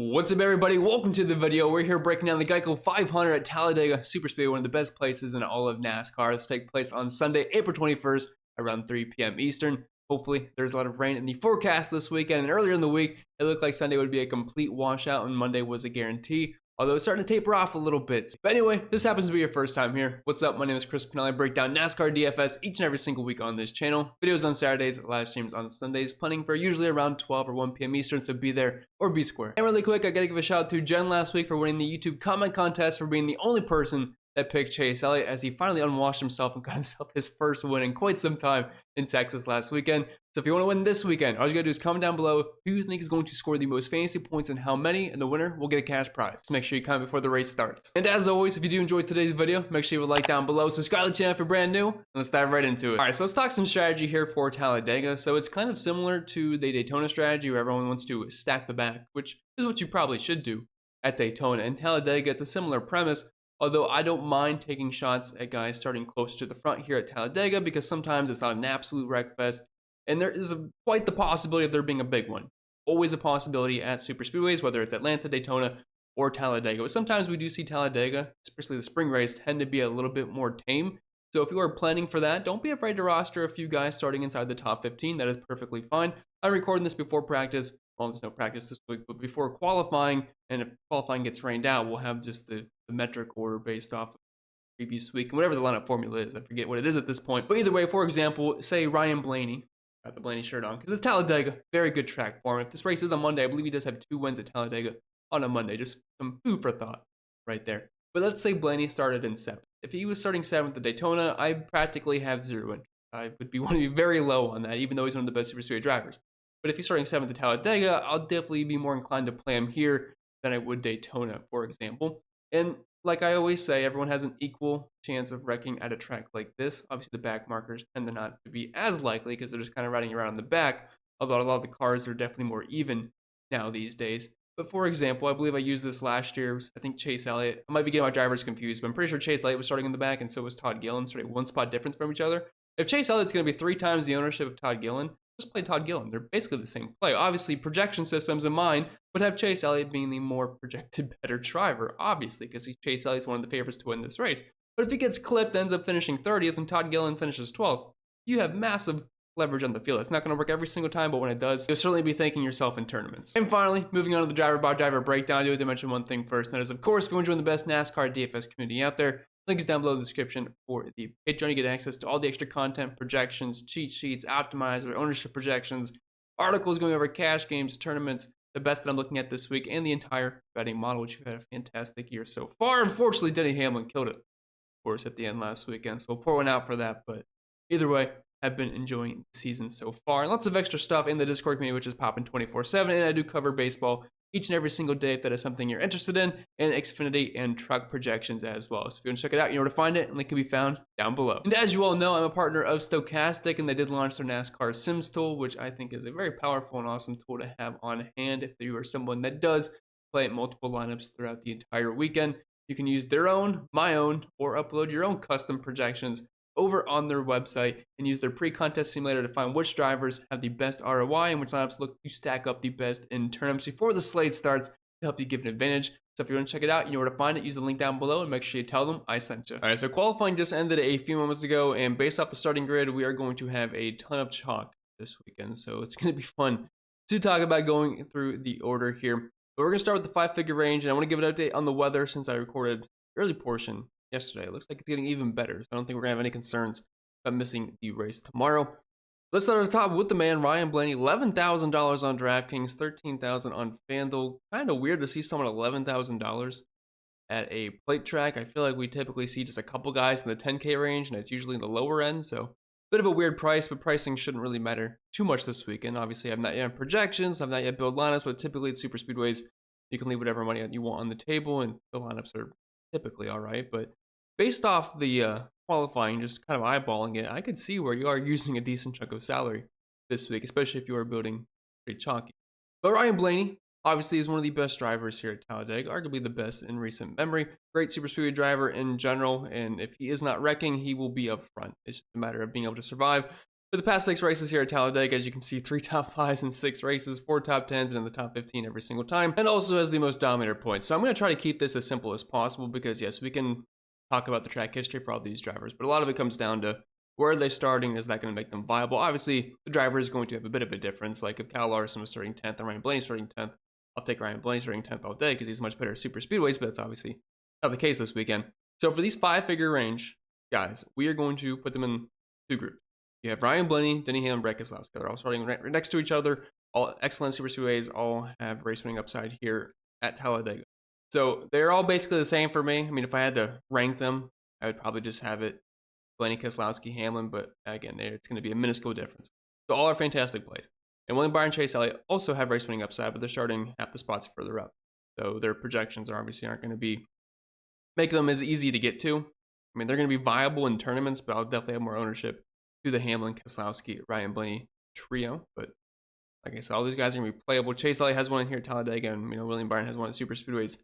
What's up, everybody? Welcome to the video. We're here breaking down the Geico 500 at Talladega Superspeedway, one of the best places in all of NASCAR. This take place on Sunday, April 21st, around 3 p.m. Eastern. Hopefully, there's a lot of rain in the forecast this weekend. And earlier in the week, it looked like Sunday would be a complete washout, and Monday was a guarantee. Although it's starting to taper off a little bit. But anyway, this happens to be your first time here. What's up? My name is Chris Pennell. I break down NASCAR DFS each and every single week on this channel. Videos on Saturdays, live streams on Sundays, planning for usually around 12 or 1 p.m. Eastern, so be there or be square. And really quick, I gotta give a shout out to Jen last week for winning the YouTube comment contest, for being the only person that picked Chase Elliott, as he finally unwashed himself and got himself his first win in quite some time in Texas last weekend. So if you want to win this weekend, all you gotta do is comment down below who you think is going to score the most fantasy points and how many, and the winner will get a cash prize. So make sure you comment before the race starts. And as always, if you do enjoy today's video, make sure you like down below, subscribe to the channel if you're brand new, and let's dive right into it. All right, so let's talk some strategy here for Talladega. So it's kind of similar to the Daytona strategy, where everyone wants to stack the back, which is what you probably should do at Daytona. And Talladega, it's a similar premise. Although I don't mind taking shots at guys starting close to the front here at Talladega, because sometimes it's not an absolute wreck fest, and there is quite the possibility of there being a big one. Always a possibility at super speedways, whether it's Atlanta, Daytona, or Talladega. But sometimes we do see Talladega, especially the spring race, tend to be a little bit more tame. So if you are planning for that, don't be afraid to roster a few guys starting inside the top 15. That is perfectly fine. I'm recording this before practice. Well, there's no practice this week, but before qualifying, and if qualifying gets rained out, we'll have just the metric order based off of the previous week and whatever the lineup formula is. I forget what it is at this point. But either way, for example, say Ryan Blaney, got the Blaney shirt on, because it's Talladega, very good track for him. If this race is on Monday, I believe he does have 2 wins at Talladega on a Monday. Just some food for thought right there. But let's say Blaney started in 7th. If he was starting 7th at Daytona, I practically have 0 interest. I would want to be very low on that, even though he's one of the best super speedway drivers. But if he's starting 7th at Talladega, I'll definitely be more inclined to play him here than I would Daytona, for example. And like I always say, everyone has an equal chance of wrecking at a track like this. Obviously, the back markers tend to not to be as likely because they're just kind of riding around in the back, although a lot of the cars are definitely more even now these days. But for example, I believe I used this last year. I think Chase Elliott, I might be getting my drivers confused, but I'm pretty sure Chase Elliott was starting in the back, and so was Todd Gillen, sort of 1 spot difference from each other. If Chase Elliott's going to be 3 times the ownership of Todd Gillen, just play Todd Gillen. They're basically the same play. Obviously, projection systems in mind would have Chase Elliott being the more projected better driver, obviously, because Chase Elliott's one of the favorites to win this race. But if he gets clipped, ends up finishing 30th, and Todd Gillen finishes 12th, you have massive leverage on the field. It's not going to work every single time, but when it does, you'll certainly be thanking yourself in tournaments. And finally, moving on to the driver-by-driver breakdown, I do have to mention one thing first, and that is, of course, if you want to join the best NASCAR DFS community out there, link is down below in the description for the Patreon. You get access to all the extra content, projections, cheat sheets, optimizer, ownership projections, articles going over cash games, tournaments, the best that I'm looking at this week, and the entire betting model, which we've had a fantastic year so far. Unfortunately, Denny Hamlin killed it, of course, at the end last weekend, so we'll pour one out for that. But either way, I've been enjoying the season so far. And lots of extra stuff in the Discord community, which is popping 24/7, and I do cover baseball each and every single day if that is something you're interested in, and Xfinity and truck projections as well. So if you want to check it out, you know where to find it, and link can be found down below. And as you all know, I'm a partner of Stochastic, and they did launch their NASCAR Sims tool, which I think is a very powerful and awesome tool to have on hand if you are someone that does play multiple lineups throughout the entire weekend. You can use their own, my own, or upload your own custom projections over on their website and use their pre-contest simulator to find which drivers have the best ROI and which lineups look to stack up the best in terms before the slate starts to help you give an advantage. So if you want to check it out, you know where to find it. Use the link down below and make sure you tell them I sent you. All right, so qualifying just ended a few moments ago, and based off the starting grid, we are going to have a ton of chalk this weekend. So it's going to be fun to talk about going through the order here. But we're going to start with the 5-figure range, and I want to give an update on the weather since I recorded the early portion yesterday. It looks like it's getting even better, so I don't think we're gonna have any concerns about missing the race tomorrow. Let's start at the top with the man Ryan Blaney. $11,000 on DraftKings, $13,000 on FanDuel. Kind of weird to see someone $11,000 at a plate track. I feel like we typically see just a couple guys in the 10K range, and it's usually in the lower end, so bit of a weird price, but pricing shouldn't really matter too much this weekend. Obviously, I've not yet projections, I've not yet built lineups, but typically at super speedways, you can leave whatever money you want on the table, and the lineups are typically all right. But based off the qualifying, just kind of eyeballing it, I could see where you are using a decent chunk of salary this week, especially if you are building pretty chalky. But Ryan Blaney, obviously, is one of the best drivers here at Talladega, arguably the best in recent memory. Great super speedway driver in general, and if he is not wrecking, he will be up front. It's just a matter of being able to survive For the past 6 races here at Talladega, as you can see, 3 top 5s in 6 races, 4 top 10s, and in the top 15 every single time, and also has the most dominator points. So I'm going to try to keep this as simple as possible because, yes, we can talk about the track history for all these drivers, but a lot of it comes down to where are they starting? Is that going to make them viable? Obviously, the driver is going to have a bit of a difference. Like if Kyle Larson was starting 10th and Ryan Blaney starting 10th, I'll take Ryan Blaney starting 10th all day because he's much better at super speedways, but that's obviously not the case this weekend. So for these 5-figure range guys, we are going to put them in 2 groups. You have Ryan Blaney, Denny Hamlin, Brett Keselowski. They're all starting right next to each other. All excellent super speedways, all have race winning upside here at Talladega. So they're all basically the same for me. I mean, if I had to rank them, I would probably just have it Blaney, Keselowski, Hamlin, but again, it's going to be a minuscule difference. So all are fantastic plays. And William Byron, Chase Elliott also have race winning upside, but they're starting half the spots further up. So their projections aren't going to be make them as easy to get to. I mean, they're going to be viable in tournaments, but I'll definitely have more ownership to the Hamlin, Keselowski, Ryan Blaney trio. But like I said, all these guys are going to be playable. Chase Elliott has one in here at Talladega, and William Byron has one at super speedways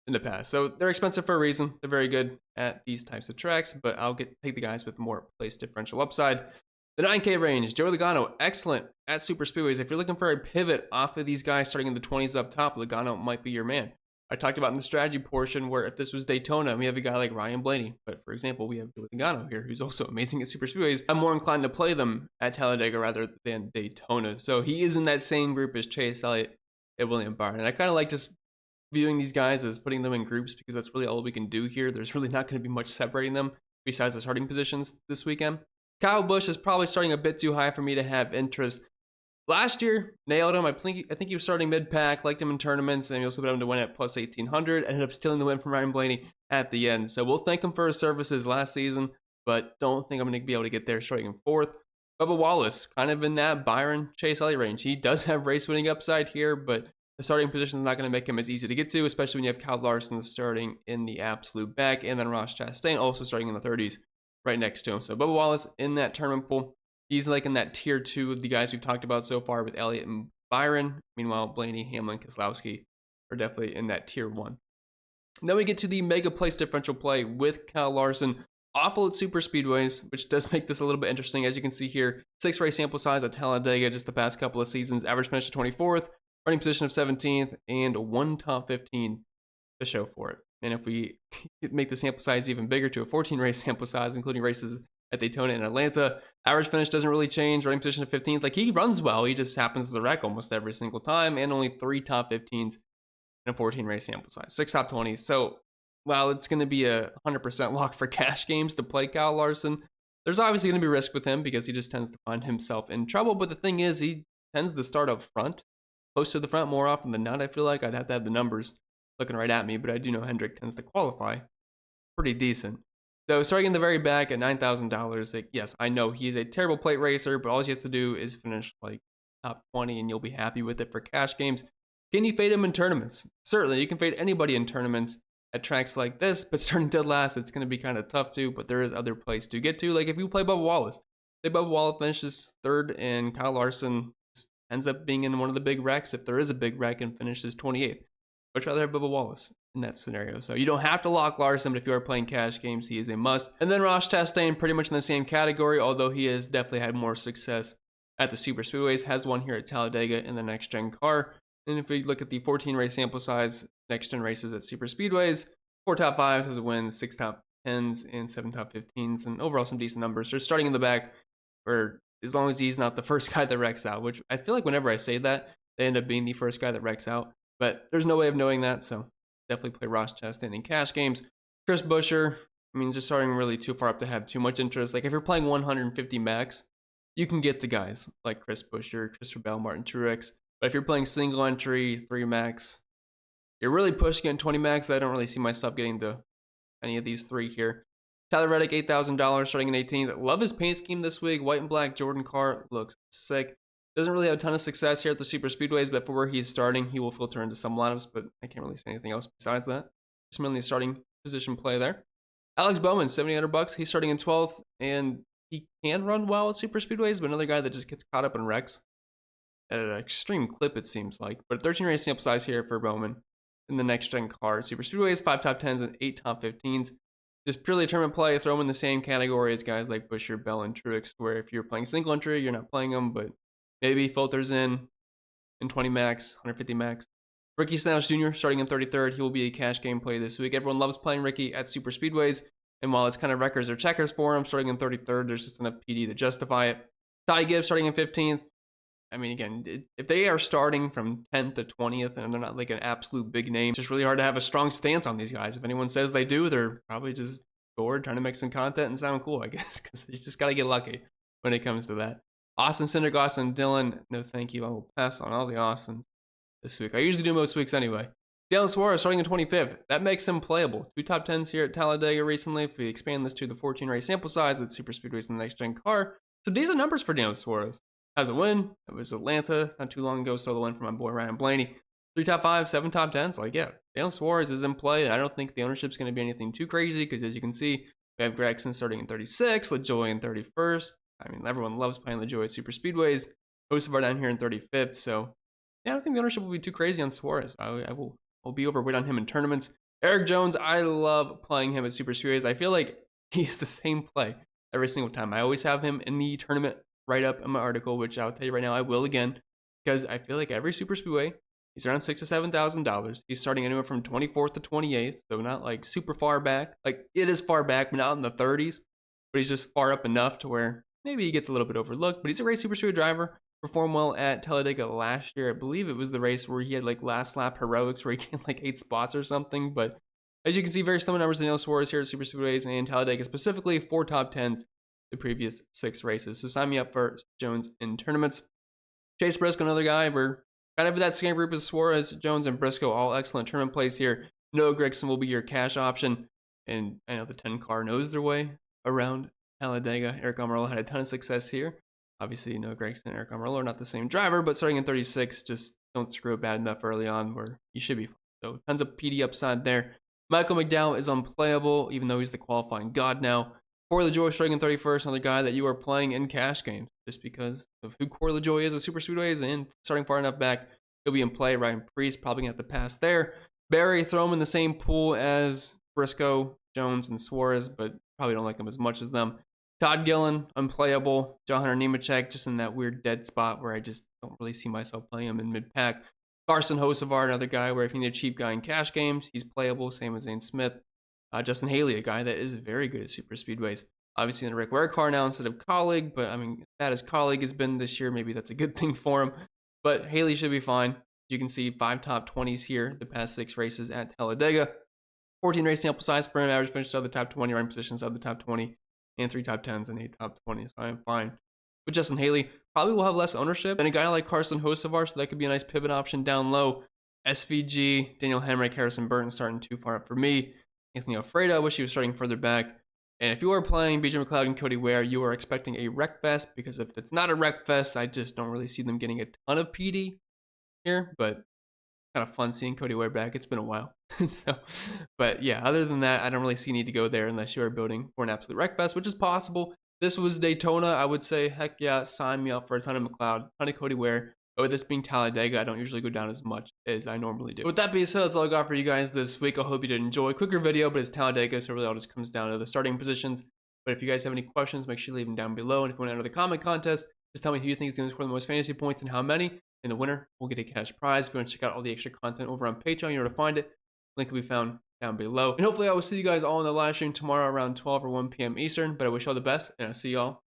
in the past. So they're expensive for a reason. They're very good at these types of tracks, but I'll take the guys with more place differential upside. The 9K range, Joey Logano, excellent at super speedways. If you're looking for a pivot off of these guys starting in the 20s up top, Logano might be your man. I talked about in the strategy portion where if this was Daytona, we have a guy like Ryan Blaney. But for example, we have Joey Logano here, who's also amazing at super speedways. I'm more inclined to play them at Talladega rather than Daytona. So he is in that same group as Chase Elliott and William Byron. And I kind of like just viewing these guys as putting them in groups because that's really all we can do here. There's really not going to be much separating them besides the starting positions this weekend. Kyle Busch is probably starting a bit too high for me to have interest. Last year, nailed him. I think he was starting mid-pack, liked him in tournaments, and he also put him to win at plus 1,800. Ended up stealing the win from Ryan Blaney at the end. So we'll thank him for his services last season, but don't think I'm going to be able to get there starting in 4th. Bubba Wallace, kind of in that Byron, Chase Elliott range. He does have race-winning upside here, but the starting position is not going to make him as easy to get to, especially when you have Kyle Larson starting in the absolute back, and then Ross Chastain also starting in the 30s right next to him. So Bubba Wallace in that tournament pool. He's like in that tier 2 of the guys we've talked about so far with Elliott and Byron. Meanwhile, Blaney, Hamlin, Keselowski are definitely in that tier 1. Then we get to the mega place differential play with Kyle Larson. Awful at super speedways, which does make this a little bit interesting. As you can see here, 6 race sample size at Talladega just the past couple of seasons. Average finish of 24th, running position of 17th, and 1 top 15 to show for it. And if we make the sample size even bigger to a 14 race sample size, including races at Daytona and Atlanta, average finish doesn't really change. Running position of 15th. Like, he runs well. He just happens to wreck almost every single time, and only 3 top 15s in a 14 race sample size, 6 top 20s. So while it's going to be a 100% lock for cash games to play Kyle Larson, there's obviously going to be risk with him because he just tends to find himself in trouble. But the thing is, he tends to start up front, close to the front more often than not. I feel like I'd have to have the numbers looking right at me, but I do know Hendrick tends to qualify pretty decent. So starting in the very back at $9,000, like, yes, I know he's a terrible plate racer, but all he has to do is finish like top 20 and you'll be happy with it for cash games. Can you fade him in tournaments? Certainly, you can fade anybody in tournaments at tracks like this, but starting dead last, it's going to be kind of tough too, but there is other places to get to. Like if you play Bubba Wallace, say Bubba Wallace finishes 3rd and Kyle Larson ends up being in one of the big wrecks, if there is a big wreck, and finishes 28th. I'd rather have Bubba Wallace in that scenario. So you don't have to lock Larson, but if you are playing cash games, he is a must. And then Ross Chastain, pretty much in the same category, although he has definitely had more success at the super speedways, has one here at Talladega in the next gen car. And if we look at the 14 race sample size, next gen races at super speedways, 4 top 5s has a win, 6 top 10s, and 7 top 15s, and overall some decent numbers. So starting in the back, or as long as he's not the first guy that wrecks out, which I feel like whenever I say that, they end up being the first guy that wrecks out. But there's no way of knowing that, so definitely play Ross Chastain in cash games. Chris Buescher, I mean, just starting really too far up to have too much interest. Like if you're playing 150 max, you can get to guys like Chris Buescher, Christopher Bell, Martin Truex. But if you're playing single entry, 3 max, you're really pushing in 20 max. I don't really see myself getting to any of these 3 here. Tyler Reddick, $8,000 starting in 18th. Love his paint scheme this week. White and black Jordan car looks sick. Doesn't really have a ton of success here at the super speedways, but for where he's starting, he will filter into some lineups, but I can't really say anything else besides that. Just mainly a starting position play there. Alex Bowman, $7,800. He's starting in 12th, and he can run well at super speedways, but another guy that just gets caught up in wrecks at an extreme clip, it seems like. But 13 race sample size here for Bowman in the next gen car. Super speedways, 5 top 10s and 8 top 15s. just purely a tournament play, throw them in the same category as guys like Busher, Bell, and Truex, where if you're playing single entry, you're not playing them, but maybe filters in 20 max, 150 max. Ricky Stenhouse Jr. starting in 33rd. He will be a cash game play this week. Everyone loves playing Ricky at super speedways, and while it's kind of records or checkers for him, starting in 33rd, there's just enough PD to justify it. Ty Gibbs starting in 15th. I mean, again, if they are starting from 10th to 20th and they're not like an absolute big name, it's just really hard to have a strong stance on these guys. If anyone says they do, they're probably just bored trying to make some content and sound cool, I guess, because you just got to get lucky when it comes to that. Austin Cindric, Austin Dillon, no thank you. I will pass on all the Austins this week. I usually do most weeks anyway. Daniel Suarez starting in 25th. That makes him playable. 2 top 10s here at Talladega recently. If we expand this to the 14 race sample size, that's super speedways in the next gen car. So these are numbers for Daniel Suarez. Has a win. It was Atlanta not too long ago. Solo win for my boy Ryan Blaney. 3 top 5, 7 top 10s. Like, yeah, Daniel Suarez is in play. And I don't think the ownership's going to be anything too crazy because, as you can see, we have Gregson starting in 36, LaJoy in 31st. I mean, everyone loves playing LaJoy at super speedways. Hocevar down here in 35th. So, yeah, I don't think the ownership will be too crazy on Suarez. I will be overweight on him in tournaments. Eric Jones, I love playing him at super speedways. I feel like he's the same play every single time. I always have him in the tournament write-up in my article, which I'll tell you right now I will again, because I feel like every super speedway, he's around $6,000 to $7,000. He's starting anywhere from 24th to 28th, so not like super far back. Like, it is far back, but not in the 30s. But he's just far up enough to where maybe he gets a little bit overlooked. But he's a great super speedway driver. Performed well at Talladega last year. I believe it was the race where he had like last lap heroics where he gained like 8 spots or something. But as you can see, very similar numbers to Daniel Suarez here at super speedways and Talladega specifically. 4 top 10s the previous 6 races. So sign me up for Jones in tournaments. Chase Briscoe, another guy. We're kind of in that same group as Suarez, Jones, and Briscoe. All excellent tournament plays here. Noah Gragson will be your cash option. And I know the 10 car knows their way around Talladega. Eric Almirola had a ton of success here. Obviously, Noah Gragson and Eric Almirola are not the same driver, but starting in 36, just don't screw it bad enough early on where you should be fine. So tons of PD upside there. Michael McDowell is unplayable, even though he's the qualifying god now. Corey LaJoy starting in 31st, another guy that you are playing in cash games just because of who Corey LaJoy is with super speedways and starting far enough back, he'll be in play. Ryan Preece probably going to have to pass there. Barry, throw him in the same pool as Briscoe, Jones, and Suarez, but probably don't like them as much as them. Todd Gillen, unplayable. John Hunter Nemechek, just in that weird dead spot where I just don't really see myself playing him in mid-pack. Carson Hocevar, another guy where if you need a cheap guy in cash games, he's playable, same as Zane Smith. Justin Haley, a guy that is very good at super speedways. Obviously in a Rick Ware car now instead of Colleague, but I mean, as bad as Colleague has been this year, maybe that's a good thing for him. But Haley should be fine. You can see 5 top 20s here, the past 6 races at Talladega. 14 race sample size for him, average finish of the top 20, running positions of the top 20, and 3 top 10s and 8 top 20s. So I am fine. But Justin Haley probably will have less ownership than a guy like Carson Hocevar, so that could be a nice pivot option down low. SVG, Daniel Hemrick, Harrison Burton starting too far up for me. Anthony Alfredo, I wish he was starting further back. And if you are playing BJ McLeod and Cody Ware, you are expecting a wreck fest, because if it's not a wreck fest, I just don't really see them getting a ton of PD here. But kind of fun seeing Cody Ware back. It's been a while. But yeah, other than that, I don't really see a need to go there unless you are building for an absolute wreck fest, which is possible. This was Daytona. I would say, heck yeah, sign me up for a ton of McLeod, ton of Cody Ware. But with this being Talladega, I don't usually go down as much as I normally do. With that being said, that's all I got for you guys this week. I hope you did enjoy. Quicker video, but it's Talladega, so it really all just comes down to the starting positions. But if you guys have any questions, make sure you leave them down below. And if you want to enter the comment contest, just tell me who you think is going to score the most fantasy points and how many. And the winner will get a cash prize. If you want to check out all the extra content over on Patreon, you know where to find it. Link will be found down below. And hopefully I will see you guys all in the live stream tomorrow around 12 or 1 p.m. Eastern. But I wish you all the best, and I'll see y'all